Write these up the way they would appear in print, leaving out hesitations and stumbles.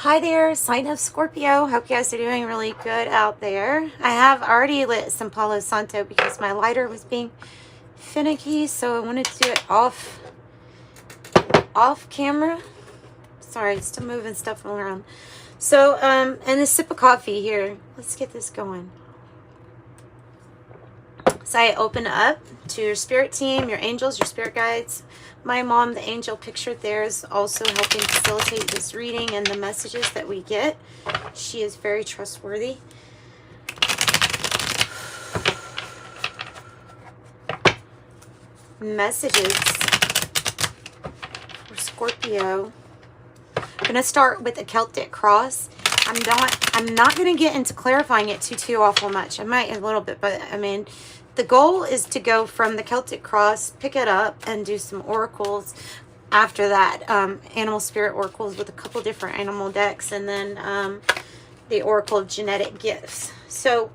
Hi there, sign of Scorpio. Hope you guys are doing really good out there. I have already lit some Palo Santo because my lighter was being finicky, so I wanted to do it off camera. Sorry, still moving stuff around. So, and a sip of coffee here. Let's get this going. So I open up to your spirit team, your angels, your spirit guides. My mom, the angel pictured there, is also helping facilitate this reading and the messages that we get. She is very trustworthy. Messages for Scorpio. I'm going to start with the Celtic cross. I'm not going to get into clarifying it too awful much. I might a little bit, but I mean, the goal is to go from the Celtic cross, pick it up, and do some oracles after that. Animal spirit oracles with a couple different animal decks, and then the oracle of genetic gifts. So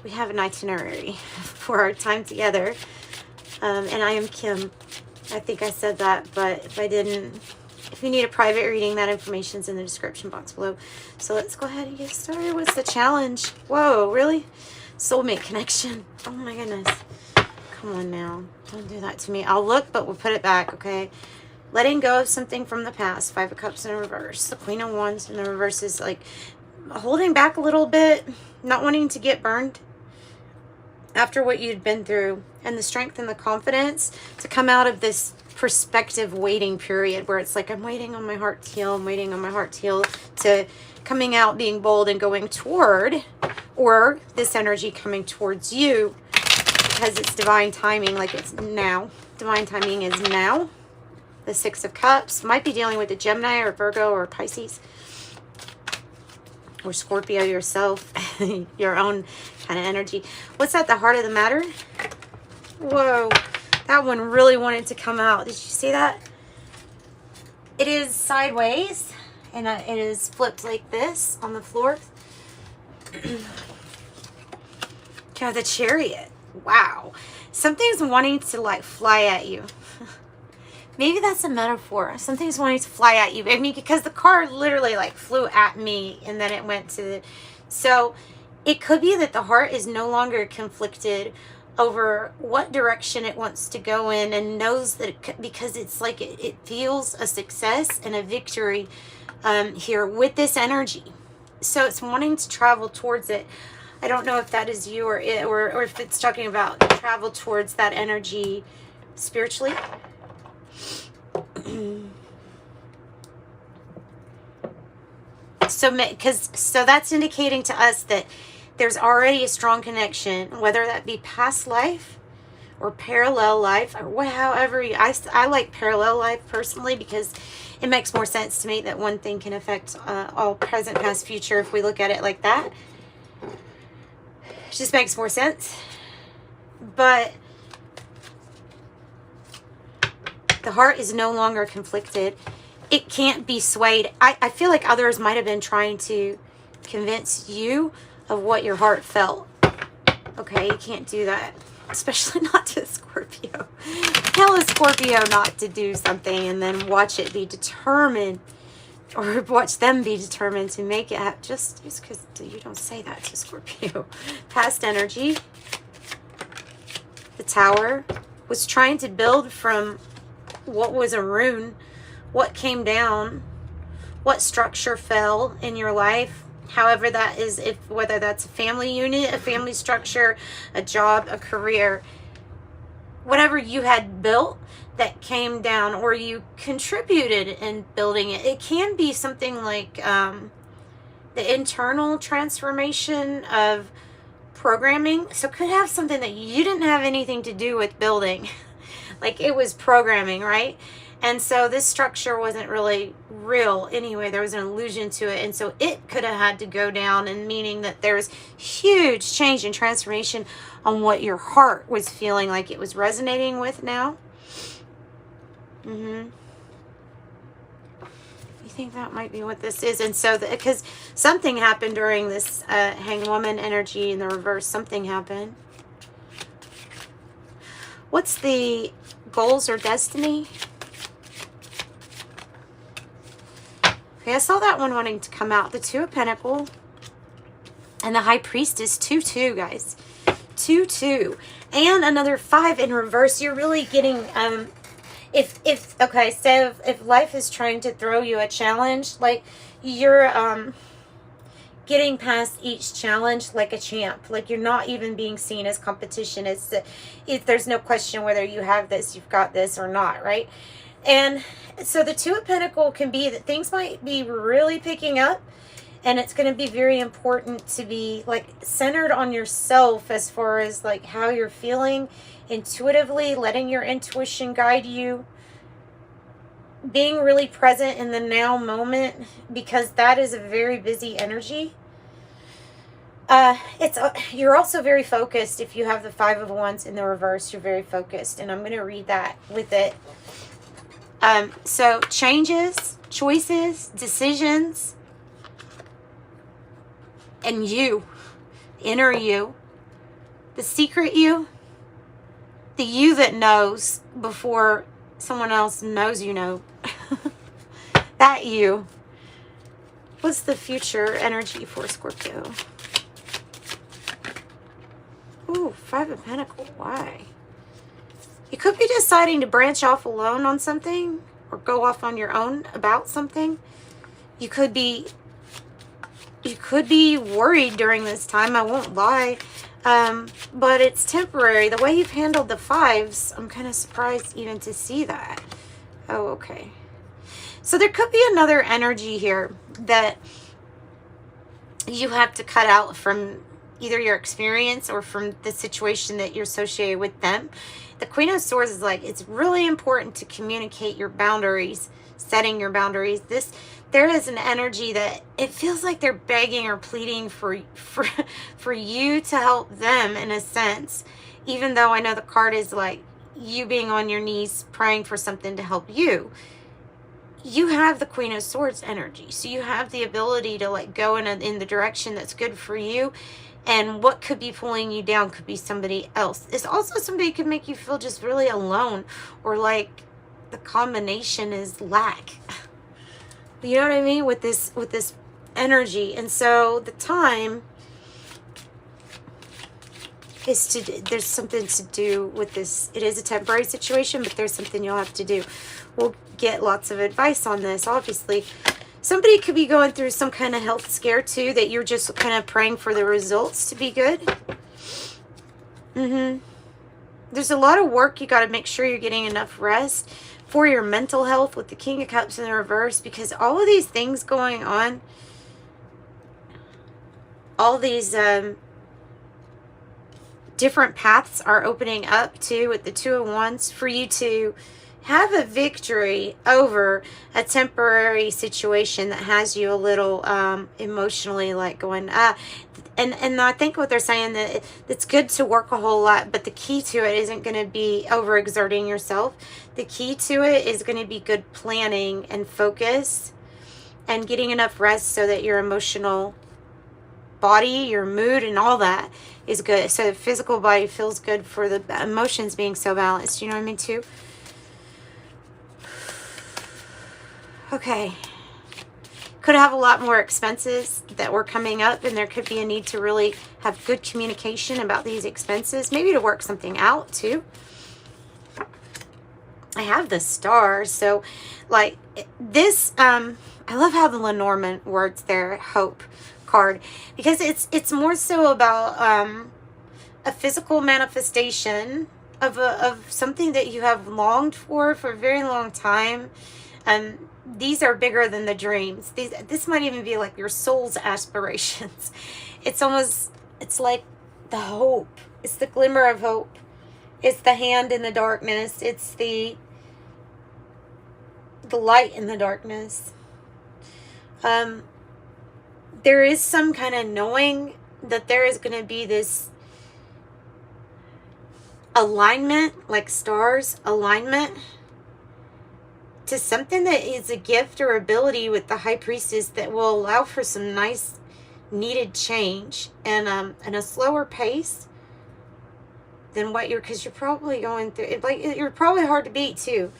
we have an itinerary for our time together. And I am Kim. I think I said that, but if I didn't, if you need a private reading, that information's in the description box below. So let's go ahead and get started. What's the challenge? Whoa, really? Soulmate connection. Oh my goodness. Come on now. Don't do that to me. I'll look, but we'll put it back, okay? Letting go of something from the past. Five of Cups in reverse. The Queen of Wands in the reverse is like holding back a little bit, not wanting to get burned after what you'd been through, and the strength and the confidence to come out of this perspective waiting period where it's like, I'm waiting on my heart to heal, I'm waiting on my heart to heal, to coming out, being bold, and going toward, or this energy coming towards you because it's divine timing, like it's now. Divine timing is now. The Six of Cups might be dealing with a Gemini or Virgo or Pisces or Scorpio yourself, your own kind of energy. What's at the heart of the matter? Whoa, that one really wanted to come out. Did you see that? It is sideways, and it is flipped like this on the floor. Yeah, the Chariot. Wow. Something's wanting to like fly at you. Maybe that's a metaphor. Something's wanting to fly at you. I mean, because the car literally like flew at me and then it went to the... So it could be that the heart is no longer conflicted over what direction it wants to go in, and knows that because it's like it feels a success and a victory here with this energy. So it's wanting to travel towards it. I don't know if that is you or it, or if it's talking about travel towards that energy spiritually. So that's indicating to us that there's already a strong connection, whether that be past life or parallel life, or however you, I like parallel life personally because it makes more sense to me that one thing can affect all present, past, future if we look at it like that. It just makes more sense. But the heart is no longer conflicted. It can't be swayed. I feel like others might have been trying to convince you of what your heart felt. Okay, you can't do that. Especially not to a Scorpio. Tell a Scorpio not to do something and then watch it be determined, or watch them be determined to make it happen. Just because you don't say that to Scorpio. Past energy. The Tower was trying to build from what was a rune, what came down, what structure fell in your life, however that is, whether that's a family unit, a family structure, a job, a career, whatever you had built that came down, or you contributed in building it. It can be something like the internal transformation of programming. So it could have something that you didn't have anything to do with building. Like it was programming, right? And so this structure wasn't really real anyway. There was an illusion to it. And so it could have had to go down, and meaning that there's huge change and transformation on what your heart was feeling like it was resonating with now. You think that might be what this is? And so because something happened during this Hanged Woman energy in the reverse, something happened. What's the goals or destiny? Okay, I saw that one wanting to come out. The Two of Pentacles and the High Priestess, 2-2, guys. 2-2. And another 5 in reverse. You're really getting, okay, so if life is trying to throw you a challenge, like, you're, getting past each challenge like a champ. Like, you're not even being seen as competition. If there's no question whether you have this, you've got this or not, right? And so the Two of Pentacles can be that things might be really picking up, and it's going to be very important to be like centered on yourself as far as like how you're feeling intuitively, letting your intuition guide you, being really present in the now moment, because that is a very busy energy. You're also very focused. If you have the Five of Wands in the reverse, you're very focused, and I'm going to read that with it. So changes, choices, decisions, and you, inner you, the secret you, the you that knows before someone else knows you know. That you. What's the future energy for Scorpio? Ooh, Five of Pentacles. Why? You could be deciding to branch off alone on something, or go off on your own about something. You could be worried during this time, I won't lie. But it's temporary. The way you've handled the fives, I'm kind of surprised even to see that. Oh, okay. So there could be another energy here that you have to cut out from either your experience or from the situation that you're associated with them. The Queen of Swords is like, it's really important to communicate your boundaries, setting your boundaries. There is an energy that it feels like they're begging or pleading for you to help them in a sense, even though I know the card is like you being on your knees praying for something to help you. You have the Queen of Swords energy, so you have the ability to like go in the direction that's good for you. And what could be pulling you down could be somebody else. It's also somebody could make you feel just really alone, or like the combination is lack. You know what I mean? With this energy. And so the time is there's something to do with this. It is a temporary situation, but there's something you'll have to do. We'll get lots of advice on this, obviously. Somebody could be going through some kind of health scare too, that you're just kind of praying for the results to be good. There's a lot of work. You got to make sure you're getting enough rest for your mental health with the King of Cups in the reverse, because all of these things going on, all these different paths are opening up too with the Two of Wands for you to have a victory over a temporary situation that has you a little emotionally like going, and I think what they're saying that it's good to work a whole lot, but the key to it isn't going to be overexerting yourself. The key to it is going to be good planning and focus and getting enough rest so that your emotional body, your mood, and all that is good. So the physical body feels good for the emotions being so balanced. You know what I mean too? Okay. Could have a lot more expenses that were coming up, and there could be a need to really have good communication about these expenses, maybe to work something out too. I have the Star, so like this, I love how the Lenormand words there, hope card, because it's more so about a physical manifestation of something that you have longed for a very long time. These are bigger than the dreams. This might even be like your soul's aspirations. It's like the hope. It's the glimmer of hope. It's the hand in the darkness. It's the light in the darkness. There is some kind of knowing that there is going to be this alignment, like stars alignment, to something that is a gift or ability with the High Priestess that will allow for some nice needed change and a slower pace than what because you're probably going through it. Like, you're probably hard to beat too.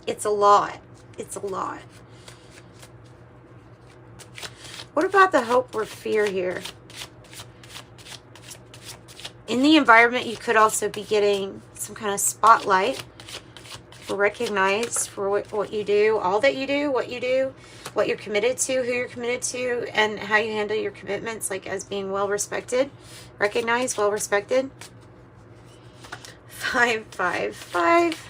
It's a lot. It's a lot. What about the hope or fear here? In the environment, you could also be getting some kind of spotlight, or recognized for what you do, all that you do, what you're committed to, who you're committed to, and how you handle your commitments, like as being well respected, recognized, well respected. 5, 5, 5.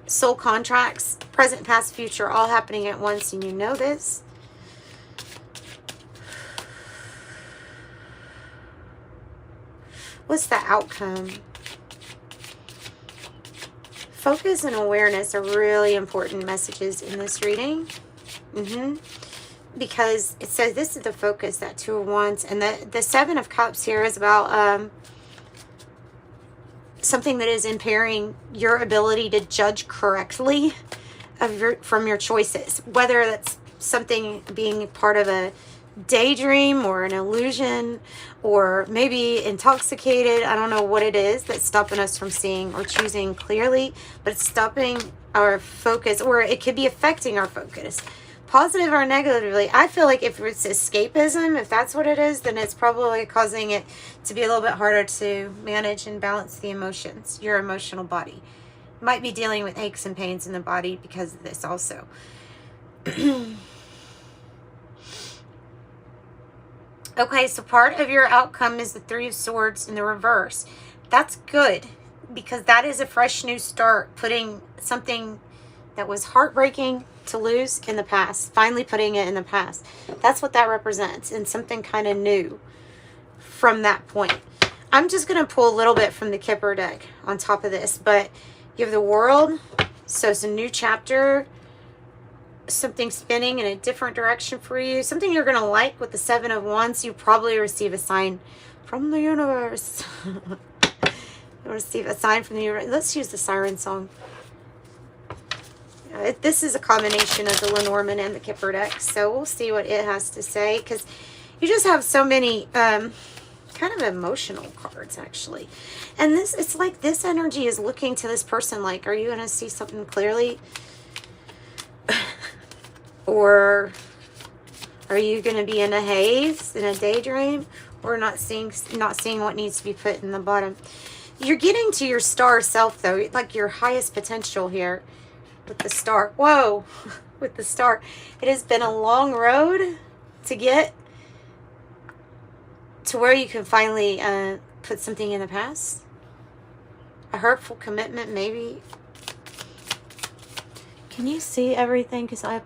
Soul contracts, present, past, future, all happening at once, and you know this. What's the outcome? Focus and awareness are really important messages in this reading. Because it says this is the focus, that 2 of Wands. And the 7 of Cups here is about something that is impairing your ability to judge correctly from your choices. Whether that's something being part of a daydream or an illusion, or maybe intoxicated. I don't know what it is that's stopping us from seeing or choosing clearly, but it's stopping our focus, or it could be affecting our focus, positive or negatively. I feel like if it's escapism, if that's what it is, then it's probably causing it to be a little bit harder to manage and balance the emotions, your emotional body. Might be dealing with aches and pains in the body because of this also. Okay, so part of your outcome is the 3 of Swords in the reverse. That's good, because that is a fresh new start, putting something that was heartbreaking to lose in the past, finally putting it in the past. That's what that represents, and something kind of new from that point. I'm just going to pull a little bit from the Kipper deck on top of this, but you have the World, so it's a new chapter, something spinning in a different direction for you, something you're going to like. With the 7 of Wands, you probably receive a sign from the universe. You'll receive a sign from the universe. Let's use the siren song. This is a combination of the Lenormand and the Kipper deck, so we'll see what it has to say, because you just have so many kind of emotional cards, actually. And this, it's like this energy is looking to this person like, are you going to see something clearly? Or are you going to be in a haze, in a daydream, or not seeing what needs to be put in the bottom? You're getting to your star self, though, like your highest potential here with the star. Whoa, with the star. It has been a long road to get to where you can finally put something in the past. A hurtful commitment, maybe. Can you see everything? Because I'm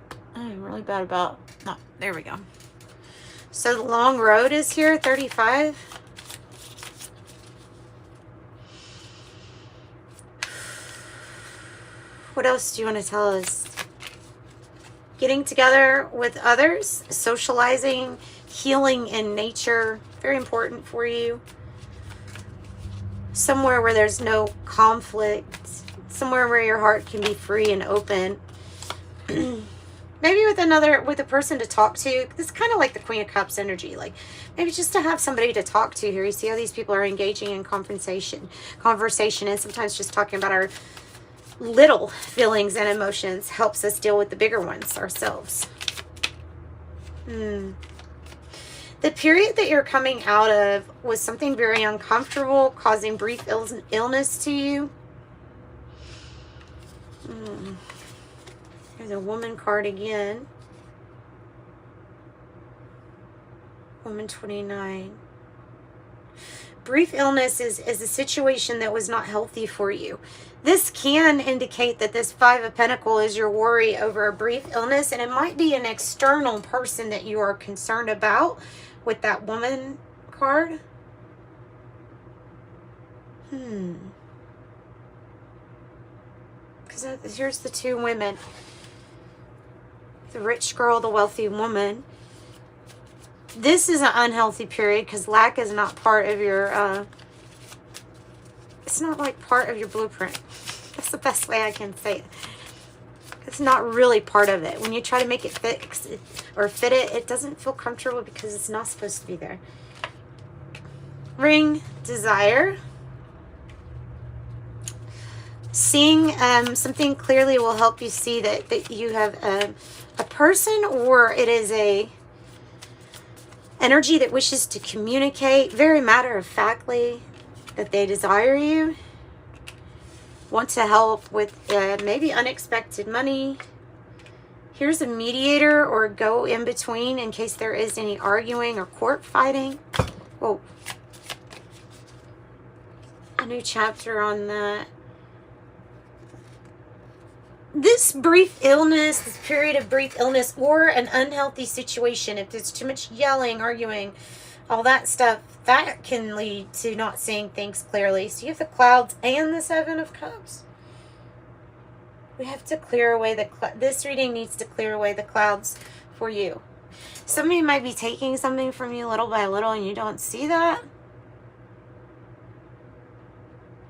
really bad about... No, there we go. So the long road is here, 35. What else do you want to tell us? Getting together with others, socializing, healing in nature, very important for you. Somewhere where there's no conflict, somewhere where your heart can be free and open. Maybe with a person to talk to. This is kind of like the Queen of Cups energy. Like maybe just to have somebody to talk to here. You see how these people are engaging in conversation, and sometimes just talking about our little feelings and emotions helps us deal with the bigger ones ourselves. The period that you're coming out of was something very uncomfortable, causing brief illness to you. There's a woman card again. Woman 29. Brief illness is a situation that was not healthy for you. This can indicate that this 5 of Pentacles is your worry over a brief illness, and it might be an external person that you are concerned about with that woman card. Because here's the 2 women. The rich girl, the wealthy woman. This is an unhealthy period because lack is not part of your, it's not like part of your blueprint. That's the best way I can say it. It's not really part of it. When you try to make it fit or fit it, it doesn't feel comfortable because it's not supposed to be there. ring desire. Seeing something clearly will help you see that you have a person, or it is a energy that wishes to communicate very matter-of-factly that they desire you, want to help with maybe unexpected money. Here's a mediator or go in between in case there is any arguing or court fighting. Oh, a new chapter on that. This brief illness, this period of brief illness, or an unhealthy situation, if there's too much yelling, arguing, all that stuff, that can lead to not seeing things clearly. So you have the clouds and the Seven of Cups. We have to clear away this reading needs to clear away the clouds for you. Somebody might be taking something from you little by little and you don't see that.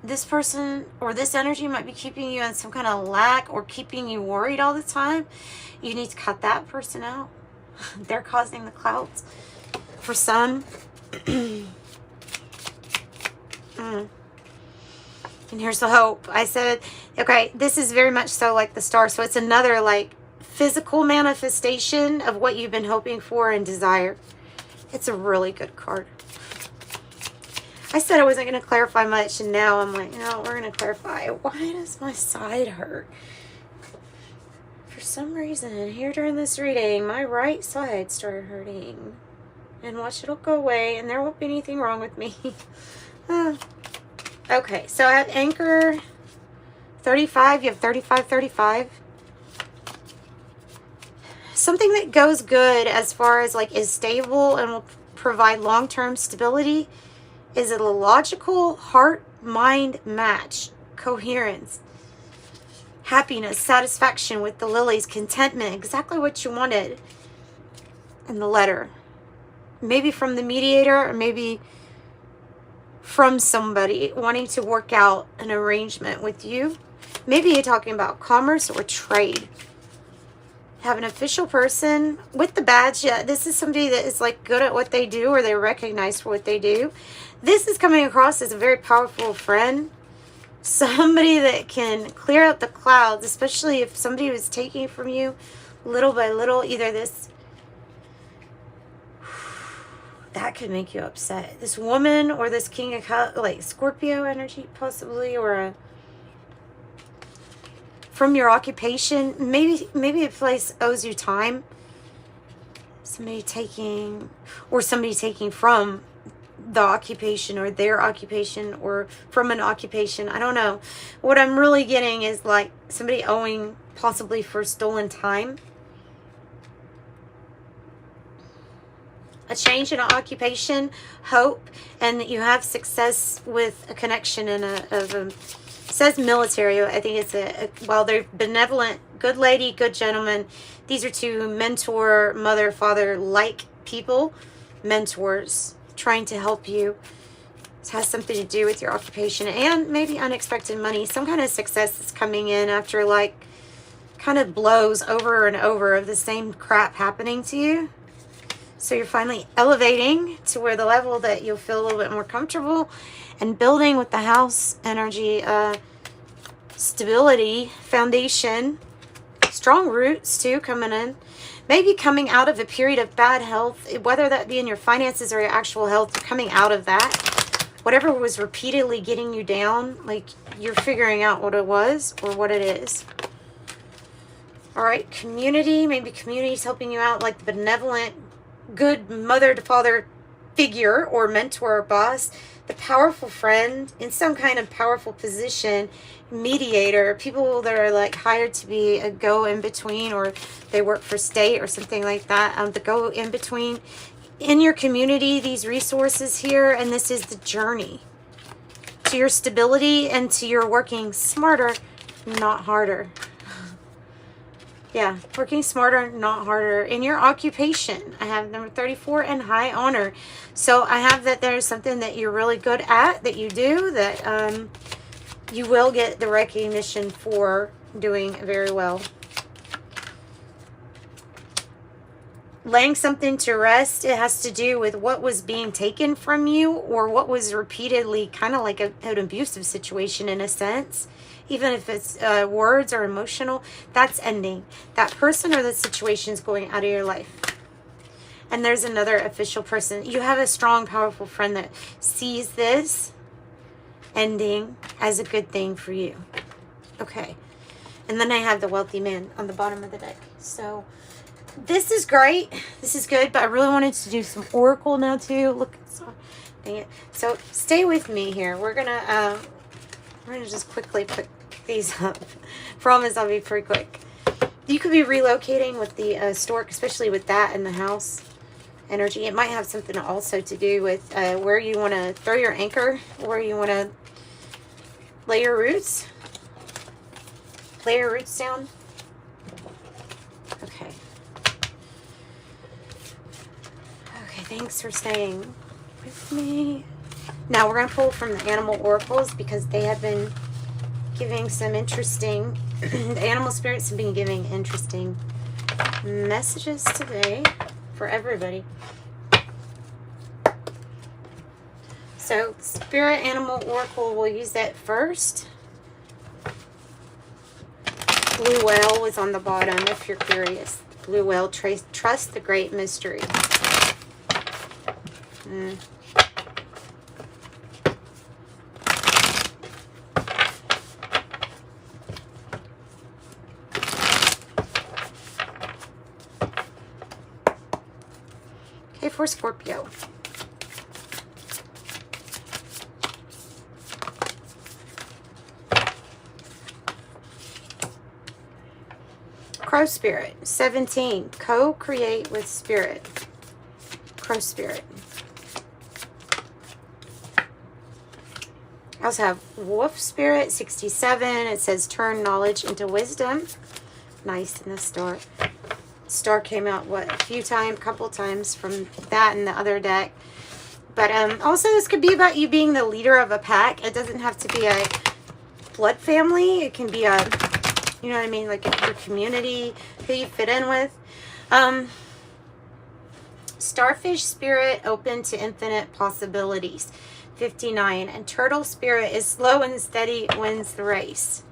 This person or this energy might be keeping you in some kind of lack or keeping you worried all the time. You need to cut that person out. They're causing the clouds. For some. And here's the hope. I said, okay, this is very much so like the star. So it's another like physical manifestation of what you've been hoping for and desire. It's a really good card. I said I wasn't going to clarify much, and now I'm like, no, we're going to clarify. Why does my side hurt? For some reason, here during this reading, my right side started hurting. And watch, it'll go away, and there won't be anything wrong with me. Okay, so I have Anchor 35. You have 35, 35. Something that goes good as far as like is stable and will provide long-term stability is a logical heart-mind match, coherence, happiness, satisfaction with the lilies, contentment, exactly what you wanted in the letter. Maybe from the mediator or maybe from somebody wanting to work out an arrangement with you. Maybe you're talking about commerce or trade. Have an official person with the badge. Yeah, this is somebody that is like good at what they do or they're recognized for what they do. This is coming across as a very powerful friend. Somebody that can clear out the clouds, especially if somebody was taking from you little by little. Either this, that could make you upset. This woman or this King of Cups, like Scorpio energy possibly, or a from your occupation. Maybe a place owes you time. Somebody taking from the occupation or their occupation or from an occupation. I don't know. What I'm really getting is like somebody owing possibly for stolen time. A change in an occupation, hope, and you have success with a connection in it says military. I think it's while they're benevolent, good lady, good gentleman. These are two mentor, mother, father like people, mentors trying to help you. This has something to do with your occupation and maybe unexpected money. Some kind of success is coming in after like kind of blows over and over of the same crap happening to you. So you're finally elevating to where the level that you'll feel a little bit more comfortable and building with the house energy, stability, foundation, strong roots too coming in. Maybe coming out of a period of bad health, whether that be in your finances or your actual health, you're coming out of that. Whatever was repeatedly getting you down, like you're figuring out what it was or what it is. All right, community. Maybe community is helping you out, like the benevolent, good mother to father figure or mentor or boss. The powerful friend in some kind of powerful position, mediator, people that are like hired to be a go-in-between or they work for state or something like that. The go-in-between in your community, these resources here, and this is the journey to your stability and to your working smarter, not harder. Yeah, working smarter, not harder. In your occupation, I have number 34 and high honor. So I have that there's something that you're really good at, that you do, that you will get the recognition for doing very well. laying something to rest, it has to do with what was being taken from you, or what was repeatedly kind of like an abusive situation in a sense. Even if it's words or emotional, that's ending. That person or the situation is going out of your life. And there's another official person. You have a strong, powerful friend that sees this ending as a good thing for you. Okay. And then I have the wealthy man on the bottom of the deck. So this is great. This is good, but I really wanted to do some oracle now too. Look, dang it. So stay with me here. We're gonna just quickly put these up. Promise I'll be pretty quick. You could be relocating with the stork, especially with that in the house energy. It might have something also to do with where you want to throw your anchor, where you want to lay your roots. Lay your roots down. Okay. Okay, thanks for staying with me. Now we're going to pull from the animal oracles because they have been giving some interesting, the animal spirits have been giving interesting messages today for everybody. So, Spirit Animal Oracle, we'll use that first. Blue whale was on the bottom if you're curious. Blue whale, trust the great mystery. Okay, for Scorpio. Crow Spirit, 17. Co-create with Spirit. Crow Spirit. I also have Wolf Spirit, 67. It says turn knowledge into wisdom. Nice in the star. Star came out, what, a couple times from that and the other deck. But also this could be about you being the leader of a pack. It doesn't have to be a blood family. It can be a, you know what I mean, like your community, who you fit in with. Starfish Spirit, open to infinite possibilities, 59. And Turtle Spirit is slow and steady wins the race.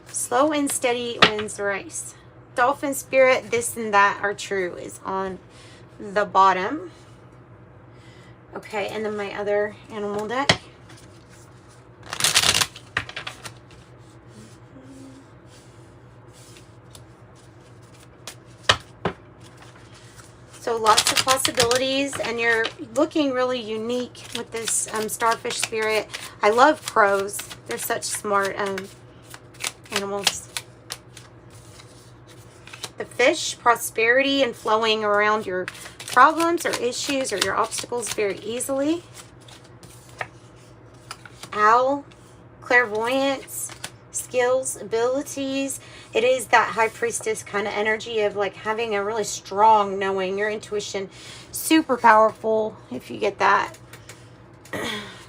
Slow and steady wins the race. Dolphin Spirit, this and that are true, is on the bottom. Okay, and then my other animal deck. So lots of possibilities, and you're looking really unique with this Starfish Spirit. I love crows. They're such smart animals. The fish, prosperity and flowing around your problems or issues or your obstacles very easily. Owl, clairvoyance, skills, abilities. It is that high priestess kind of energy of like having a really strong knowing, your intuition, super powerful if you get that.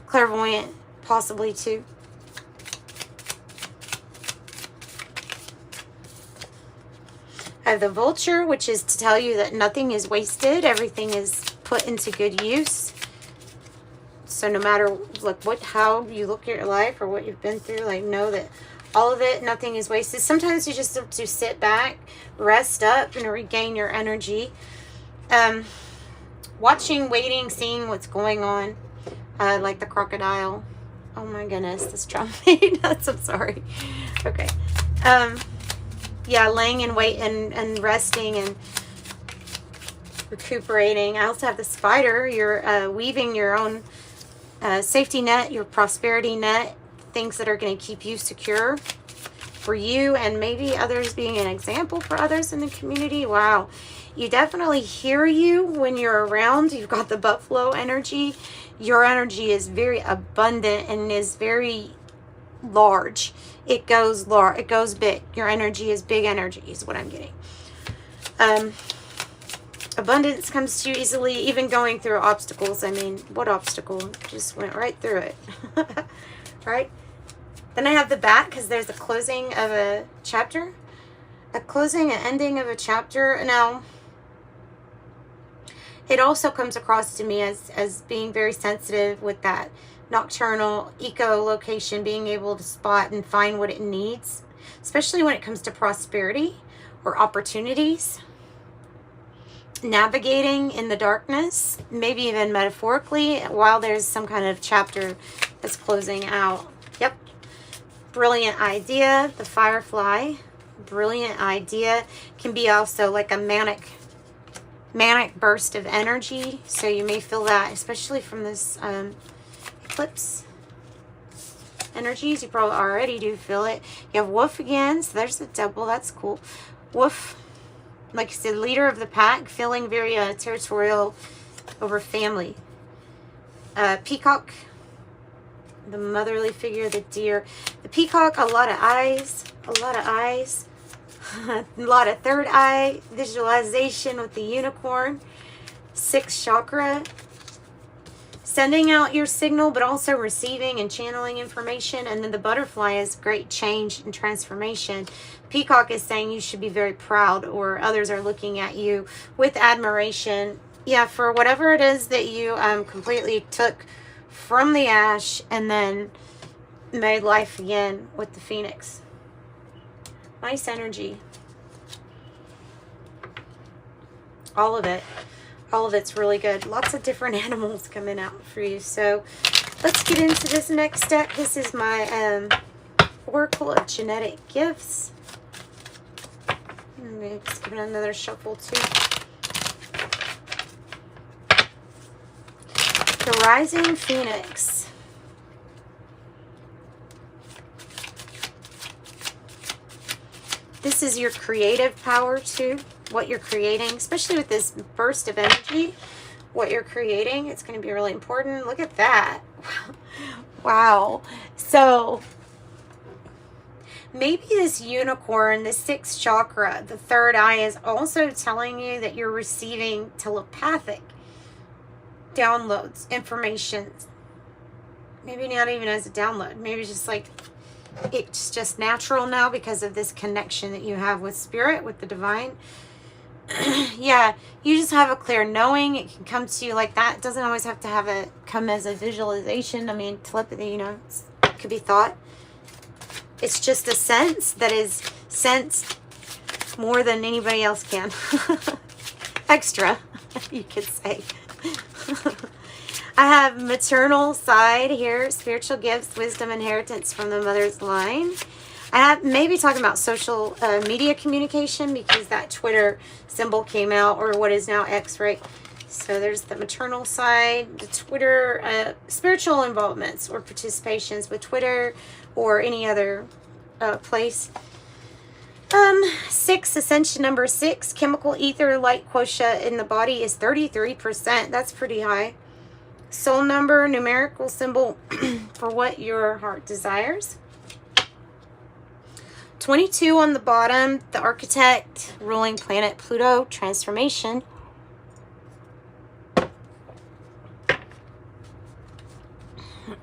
Clairvoyant, possibly too. I have the vulture, which is to tell you that nothing is wasted. Everything is put into good use. So no matter like how you look at your life or what you've been through, like know that all of it, nothing is wasted. Sometimes you just have to sit back, rest up, and regain your energy. Watching, waiting, seeing what's going on. Like the crocodile. Oh my goodness, this drum made nuts. I'm sorry. Okay. Yeah, laying in wait and resting and recuperating. I also have the spider. You're weaving your own safety net, your prosperity net, things that are going to keep you secure for you and maybe others, being an example for others in the community. Wow. You definitely hear you when you're around. You've got the buffalo energy. Your energy is very abundant and is very large. It goes large. It goes big. Your energy is big energy is what I'm getting. Abundance comes to you easily, even going through obstacles. I mean, what obstacle? Just went right through it. Right? Then I have the bat because there's a closing of a chapter. A closing, an ending of a chapter. Now, It also comes across to me as being very sensitive with that nocturnal echolocation, being able to spot and find what it needs, especially when it comes to prosperity or opportunities. Navigating in the darkness, maybe even metaphorically, while there's some kind of chapter that's closing out. Yep. Brilliant idea. The firefly. Brilliant idea. Can be also like a manic burst of energy. So you may feel that, especially from this eclipse energies. You probably already do feel it. You have wolf again. So there's the double. That's cool. Wolf. Like I said, leader of the pack, feeling very territorial over family. Peacock, the motherly figure, the deer. The peacock, a lot of eyes, a lot of third eye visualization with the unicorn. 6th chakra, sending out your signal, but also receiving and channeling information. And then the butterfly is great change and transformation. Peacock is saying you should be very proud, or others are looking at you with admiration. Yeah, for whatever it is that you completely took from the ash and then made life again with the phoenix. Nice energy. All of it. All of it's really good. Lots of different animals coming out for you. So let's get into this next deck. This is my Oracle of Genetic Gifts. Maybe just give it another shuffle too. The Rising Phoenix. This is your creative power too. What you're creating, especially with this burst of energy, what you're creating, it's going to be really important. Look at that. Wow. So maybe this unicorn, the 6th chakra, the third eye, is also telling you that you're receiving telepathic downloads, information. Maybe not even as a download. Maybe just like it's just natural now because of this connection that you have with spirit, with the divine. Yeah, you just have a clear knowing. It can come to you like that. It doesn't always have to come as a visualization. I mean, telepathy, you know, it could be thought. It's just a sense that is sensed more than anybody else can. Extra, you could say. I have maternal side here, spiritual gifts, wisdom, inheritance from the mother's line. I have maybe talking about social media communication, because that Twitter symbol came out, or what is now X, right? So there's the maternal side, the Twitter, spiritual involvements or participations with Twitter or any other place. 6, ascension number 6, chemical ether light quotient in the body is 33%. That's pretty high. Soul number, numerical symbol for what your heart desires. 22 on the bottom, the architect, ruling planet Pluto, transformation.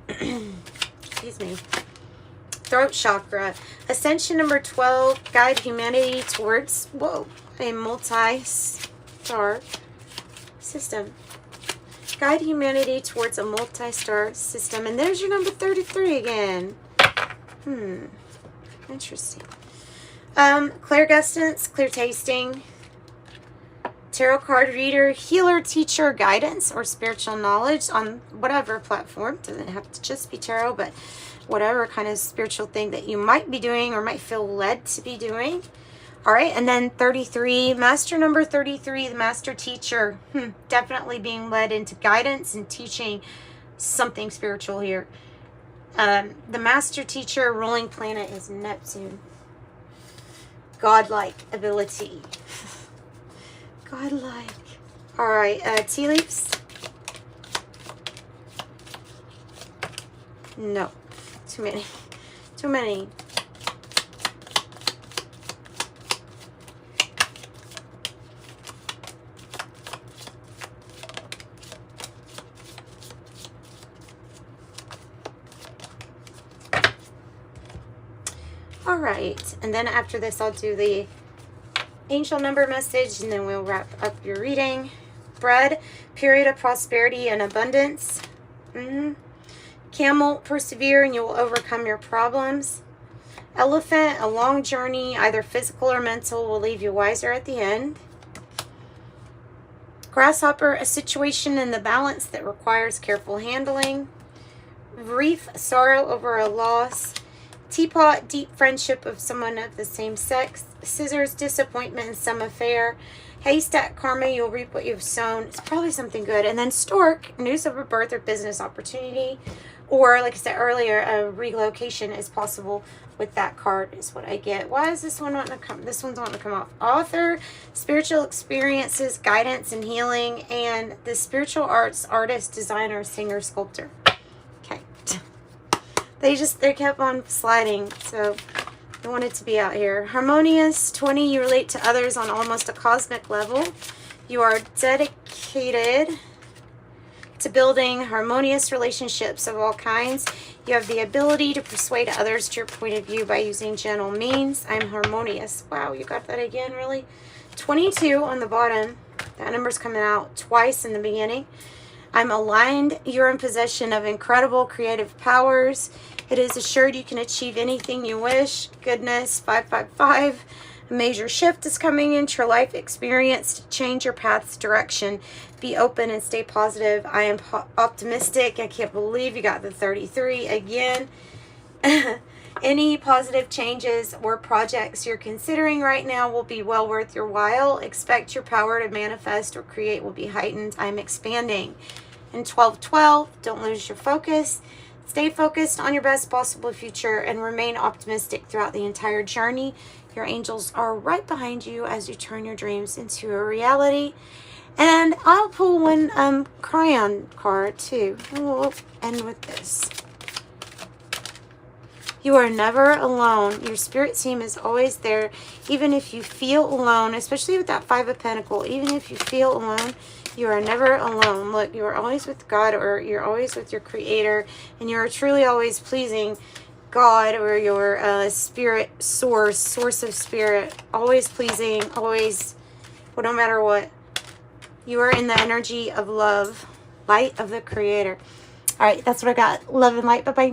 Excuse me. Throat chakra. Ascension number 12, guide humanity towards, a multi-star system. Guide humanity towards a multi-star system. And there's your number 33 again. Interesting. Clairgustance, clear tasting, tarot card reader, healer, teacher, guidance, or spiritual knowledge on whatever platform. Doesn't have to just be tarot, but whatever kind of spiritual thing that you might be doing or might feel led to be doing. All right, and then 33, master number 33, the master teacher. Definitely being led into guidance and teaching something spiritual here. The master teacher, ruling planet is Neptune. Godlike ability. Godlike. All right, tea leaves. No, too many. Too many. All right, and then after this, I'll do the angel number message, and then we'll wrap up your reading. spread, period of prosperity and abundance. Camel, persevere and you will overcome your problems. Elephant, a long journey, either physical or mental, will leave you wiser at the end. Grasshopper, a situation in the balance that requires careful handling. Reef, sorrow over a loss. Teapot, deep friendship of someone of the same sex. Scissors, disappointment in some affair. Haystack, karma, you'll reap what you've sown. It's probably something good. And then Stork, news of a birth or business opportunity. Or, like I said earlier, a relocation is possible with that card is what I get. Why is this one wanting to come? This one's wanting to come off. Author, spiritual experiences, guidance and healing. And the spiritual arts, artist, designer, singer, sculptor. Okay. They kept on sliding. So I wanted to be out here. Harmonious, 20, you relate to others on almost a cosmic level. You are dedicated to building harmonious relationships of all kinds. You have the ability to persuade others to your point of view by using gentle means. I'm harmonious. Wow, you got that again, really? 22 on the bottom. That number's coming out twice in the beginning. I'm aligned. You're in possession of incredible creative powers. It is assured you can achieve anything you wish. Goodness, 555. A major shift is coming into your life experience to change your path's direction. Be open and stay positive. I am optimistic. I can't believe you got the 33 again. Any positive changes or projects you're considering right now will be well worth your while. Expect your power to manifest or create will be heightened. I'm expanding. And 1212, don't lose your focus. Stay focused on your best possible future and remain optimistic throughout the entire journey. Your angels are right behind you as you turn your dreams into a reality. And I'll pull one Kryon card too. We'll end with this. You are never alone. Your spirit team is always there. Even if you feel alone, especially with that 5 of Pentacles, even if you feel alone, you are never alone. Look, you are always with God, or you're always with your creator, and you are truly always pleasing God or your spirit source of spirit. Always pleasing, always, well, no matter what. You are in the energy of love, light of the creator. All right, that's what I got. Love and light. Bye-bye.